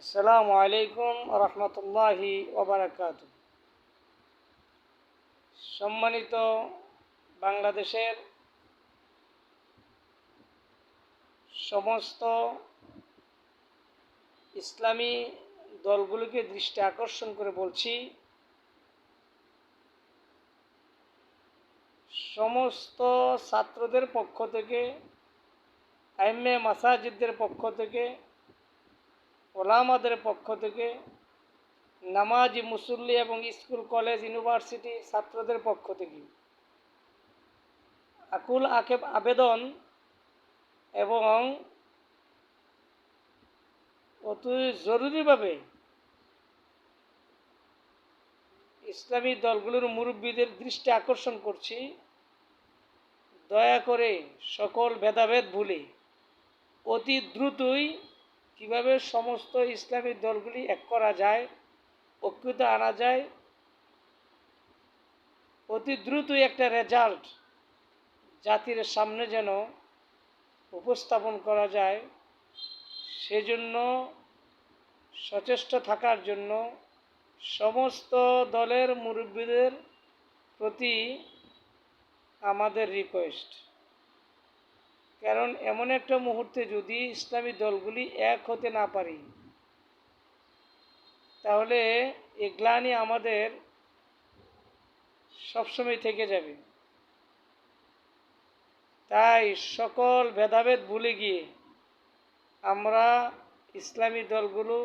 আসসালামু আলাইকুম রহমতুল্লাহি ওবারাকাত। সম্মানিত বাংলাদেশের সমস্ত ইসলামী দলগুলিকে দৃষ্টি আকর্ষণ করে বলছি, সমস্ত ছাত্রদের পক্ষ থেকে, আইম্মে মাসাজিদদের পক্ষ থেকে, ওলামাদের পক্ষ থেকে, নামাজি মুসল্লি এবং স্কুল কলেজ ইউনিভার্সিটি ছাত্রদের পক্ষ থেকে আকুল আক্ষেপ আবেদন এবং অতি জরুরিভাবে ইসলামী দলগুলোর মুরব্বীদের দৃষ্টি আকর্ষণ করছি, দয়া করে সকল ভেদাভেদ ভুলে অতি দ্রুতই কীভাবে সমস্ত ইসলামী দলগুলি এক করা যায়, ঐক্যতা আনা যায়, অতি দ্রুতই একটা রেজাল্ট জাতির সামনে যেন উপস্থাপন করা যায়, সেজন্য সচেষ্ট থাকার জন্য সমস্ত দলের মুরব্বীদের প্রতি আমাদের রিকোয়েস্ট। কারণ এমন একটা মুহূর্তে যদি ইসলামী দলগুলি এক হতে না পারি, তাহলে এই গ্লানি আমাদের সবসময় থেকে যাবে। তাই সকল ভেদাভেদ ভুলে গিয়ে আমরা ইসলামী দলগুলো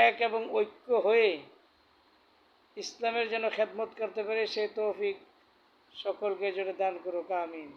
এক এবং ঐক্য হয়ে ইসলামের যেন খেদমত করতে পারে, সেই তৌফিক সকলকে যেন দান করুক, আমিন।